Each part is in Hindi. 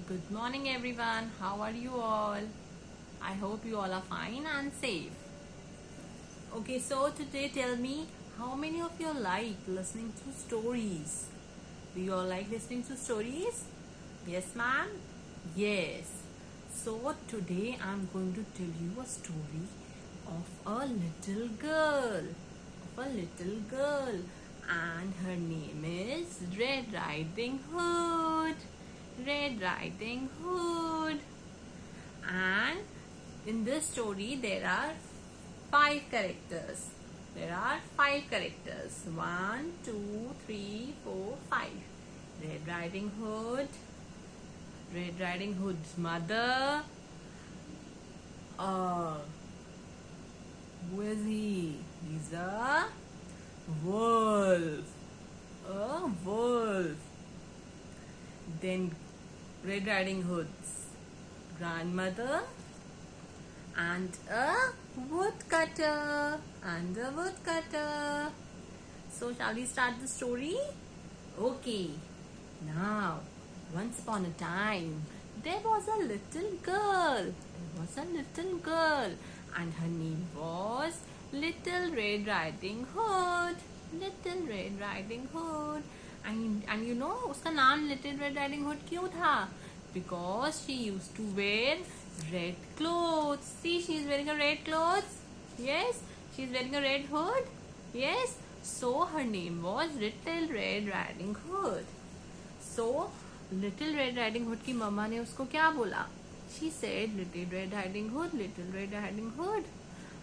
Good morning, everyone. How are you all? I hope you all are fine and safe. Okay, so today tell me how many of you like listening to stories? Do you all like listening to stories? Yes, ma'am? Yes. So today I'm going to tell you a story of a little girl. And her name is Red Riding Hood. Red Riding Hood. And in this story there are five characters. One, two, three, four, five. Red Riding Hood. Red Riding Hood's mother. Who is he? He's a wolf. A wolf. Then Red Riding Hood's grandmother and a woodcutter. So shall we start the story? Okay. Now, once upon a time, there was a little girl. And her name was Little Red Riding Hood. And you know उसका नाम Little Red Riding Hood क्यों था? Because she used to wear red clothes. See, she is wearing a red clothes. Yes, she is wearing a red hood. Yes, so her name was Little Red Riding Hood. So Little Red Riding Hood की मम्मा ने उसको क्या बोला? She said, Little Red Riding Hood,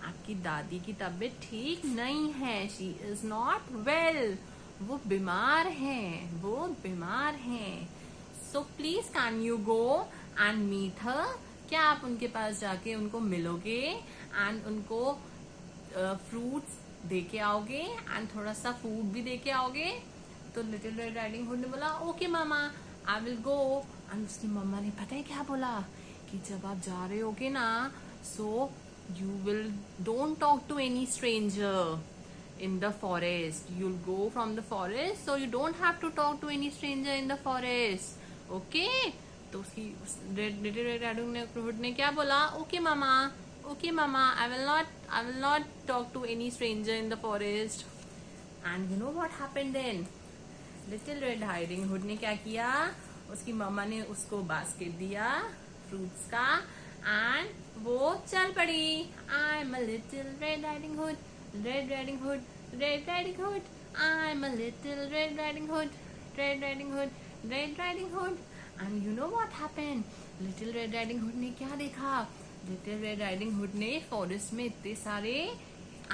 आपकी दादी की तबीयत ठीक नहीं है. She is not well. वो बीमार हैं. So please can you go and meet her? क्या आप उनके पास जाके उनको मिलोगे and उनको फ्रूट्स दे के आओगे and थोड़ा सा फूड भी दे के आओगे? तो लिटिल रेड राइडिंग हुड ने बोला okay mama, I will go. And उसकी मम्मा ने पता है क्या बोला कि जब आप जा रहे होगे ना, सो you don't talk to any stranger in the forest. You'll go from the forest, so you don't have to talk to any stranger in the forest. Okay? तो उसकी लिटिल रेड राइडिंग हुड ने क्या बोला? Okay mama, I will not talk to any stranger in the forest. And you know what happened then? Little red riding hood ने क्या किया? उसकी मम्मा ने उसको बास्केट दिया फ्रूट्स का एंड वो चल पड़ी. I am a little red riding hood, I am a little red riding hood. And you know what happened? Little red riding hood ने क्या देखा? लिटिल रेड राइडिंग हुड ने फॉरेस्ट में इतने सारे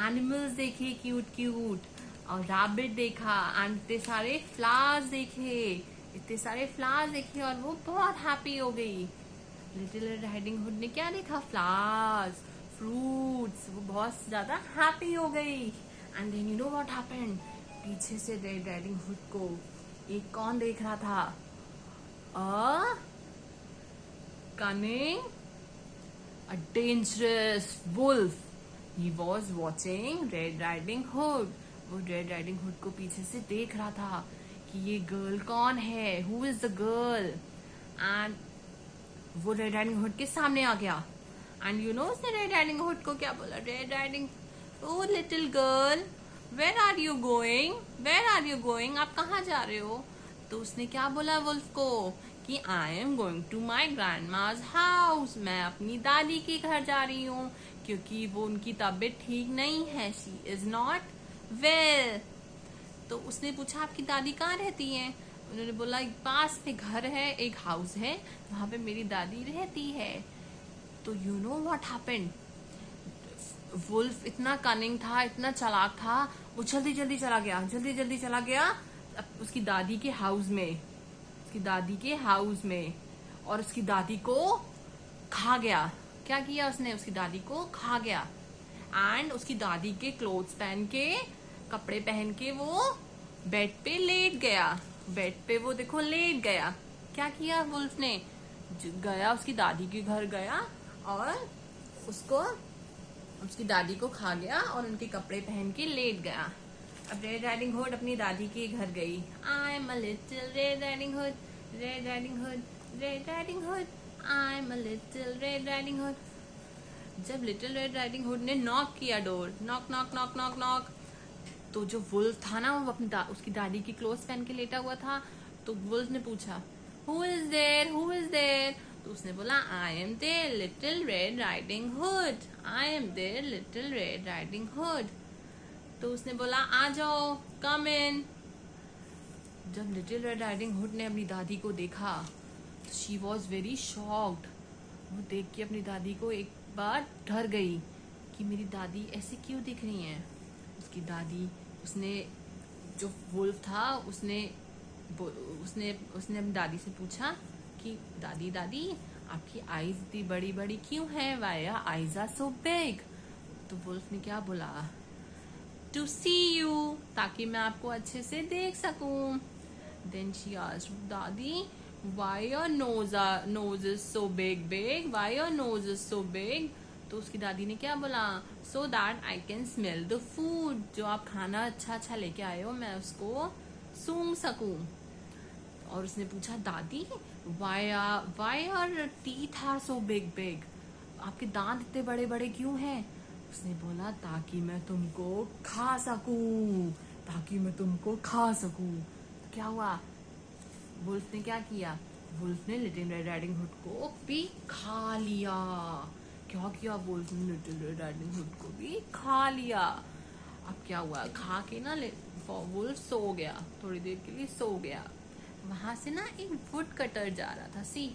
एनिमल्स देखे, क्यूट और रैबिट देखा एंड इतने सारे फ्लावर्स देखे और वो बहुत हैप्पी हो गई. लिटिल रेड राइडिंग हुड ने क्या देखा? Flowers, fruits. वो बहुत ज्यादा हैप्पी हो गई. And then you know what happened? पीछे से रेड राइडिंग हुड को एक कौन देख रहा था? अ cunning, a dangerous wolf. He was watching Red Riding Hood. वो रेड राइडिंग हुड को पीछे से देख रहा था कि ये गर्ल कौन है, who is the girl. And वो रेड राइडिंग हुड के सामने आ गया. एंड यू नो उसने रेड राइडिंग हुड को क्या बोला? Red riding, oh little girl, where are you going? आप कहाँ जा रहे हो? तो उसने क्या बोला वुल्फ को कि I am going to my grandma's house. मैं अपनी दादी के घर जा रही हूँ क्योंकि वो उनकी तबीयत ठीक नहीं है. She is not well. तो उसने पूछा आपकी दादी कहाँ रहती है? उन्होंने बोला पास में घर है, एक हाउस है, वहां पे मेरी दादी रहती है. तो you know what happened? Wolf इतना कनिंग था, इतना चालाक था, वो जल्दी जल्दी चला गया उसकी दादी के हाउस में और उसकी दादी को खा गया. क्या किया उसने? उसकी दादी को खा गया. एंड उसकी दादी के क्लोथ्स पहन के, कपड़े पहन के वो बेड पे लेट गया. क्या किया वुल्फ ने? गया उसकी दादी के घर गया और उसको उसकी दादी को खा गया और उनके कपड़े पहन के लेट गया. अब रेड राइडिंग हुड अपनी दादी के घर गई. I am a little red riding hood, Red Riding Hood, Red Riding Hood, I'm a little Red Riding Hood. जब लिटिल रेड राइडिंग हुड ने नॉक किया door, knock knock knock knock knock, तो जो वुल्फ था ना वो अपनी उसकी दादी की क्लोथ पहन के लेटा हुआ था। तो वुल्फ ने पूछा who is there, who is there? तो उसने बोला I am there little red riding hood, I am there little red riding hood. तो उसने बोला आ जाओ, कम इन। जब लिटिल रेड राइडिंग हुड ने अपनी दादी को देखा तो शी वॉज वेरी शॉक्ड। वो देख के अपनी दादी को एक बार डर गई कि मेरी दादी ऐसे क्यों दिख रही हैं। उसकी दादी, उसने जो वुल्फ था उसने उसने उसने अपनी दादी से पूछा कि दादी दादी आपकी आईज इतनी बड़ी बड़ी क्यों है, why your eyes are so big? तो वुल्फ ने क्या बोला, टू सी यू, ताकि मैं आपको अच्छे से देख सकूं। देन शी आस्क्ड दादी why your nose is so big, why your nose is so big? तो उसकी दादी ने क्या बोला, so that I can smell the food, जो आप खाना अच्छा अच्छा लेके आए हो मैं उसको सूंघ सकूं। और उसने पूछा दादी why your teeth are so big, आपके दांत इतने बड़े बड़े क्यों हैं? उसने बोला ताकि मैं तुमको खा सकूं, ताकि मैं तुमको खा सकूं। तो क्या हुआ, वुल्फ ने क्या किया, वुल्फ ने लिटिल रेड राइडिंग हुड को भी खा लिया। क्या किया वुल्फ ने, लिटिल रेड राइडिंग हुड को भी खा लिया। अब क्या हुआ, खा के ना वुल्फ सो गया, थोड़ी देर के लिए सो गया। वहां से ना एक वुड कटर जा रहा था। See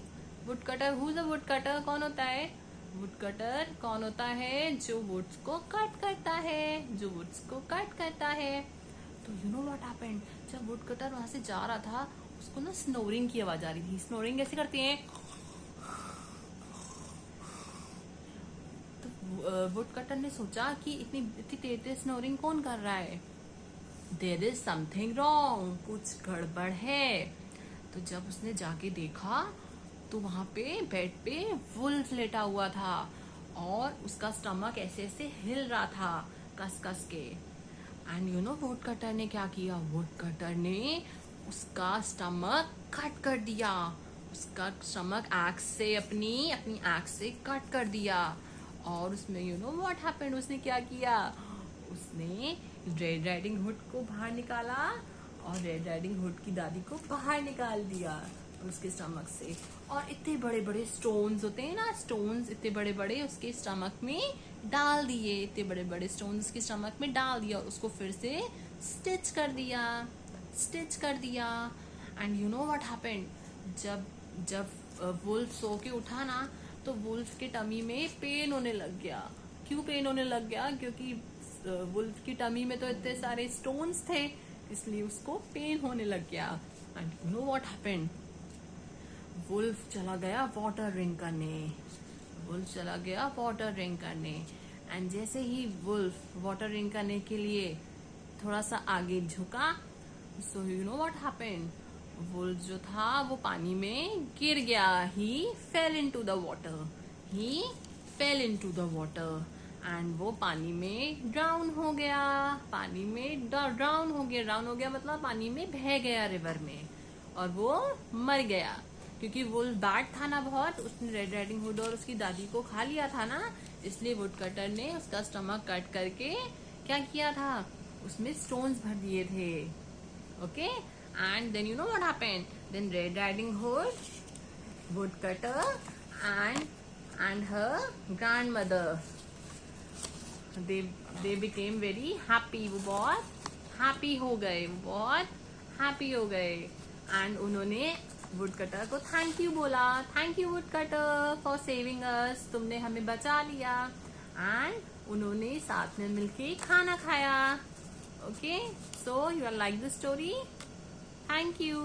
woodcutter, who is a woodcutter? कौन होता है वुड कटर? कौन होता है जो वुड्स को कट करता है, जो वुड्स को कट करता है। तो यू नो व्हाट हैपेंड, जब वुड कटर वहां से जा रहा था उसको ना स्नोरिंग की आवाज आ रही थी। स्नोरिंग कैसे करती हैं? तो वुड कटर ने सोचा कि इतनी तेज तेज स्नोरिंग कौन कर रहा है, देयर इज समथिंग रॉन्ग, कुछ गड़बड़ है। तो जब उसने जाके देखा तो वहां पे बेड पे वुल्फ लेटा हुआ था और उसका स्टमक ऐसे ऐसे हिल रहा था कस कस के। And you no would cutter ने क्या किया, वुड कटर ने उसका स्टमक कट कर दिया, उसका स्टमक एक्स से अपनी एक्स से कट कर दिया। और उसमें यू नो व्हाट हैपेंड, उसने क्या किया, उसने रेड राइडिंग हुड को बाहर निकाला और रेड राइडिंग हुड की दादी को बाहर निकाल दिया उसके स्टमक से। और इतने बड़े बड़े स्टोन्स होते हैं ना, स्टोन्स इतने बड़े बड़े उसके स्टमक में डाल दिए, इतने बड़े बड़े स्टोन्स उसके स्टमक में डाल दिया और उसको फिर से स्टिच कर दिया। And you know what happened, जब वुल्फ सो के उठा ना तो वुल्फ के टमी में पेन होने लग गया। क्यों पेन होने लग गया, क्योंकि वुल्फ की टमी में तो इतने सारे स्टोन्स थे, इसलिए उसको पेन होने लग गया। And you know what happened, wolf चला गया वाटर रिंग करने। एंड जैसे ही वुल्फ वाटर रिंग करने के लिए थोड़ा सा आगे झुका, so you know what happened, wolf जो था वो पानी में गिर गया। He fell into the water and वो पानी में ड्राउन हो गया। ड्राउन हो गया मतलब पानी में बह गया रिवर में, और वो मर गया। क्योंकि वुल्फ बैड था ना बहुत, उसने रेड राइडिंग हुड और उसकी दादी को खा लिया था ना, इसलिए वुड कटर ने उसका स्टमक कट करके क्या किया था, उसमें स्टोन्स भर दिए थे। Okay, and then you know what happened, then Red Riding Hood, Woodcutter and her grandmother, they became very happy। वो बहुत happy हो गए and उन्होंने वुडकटर को थैंक यू बोला, thank you woodcutter for saving अस, तुमने हमें बचा लिया। एंड उन्होंने साथ में मिलके खाना खाया। Okay, so you like the story? Thank you.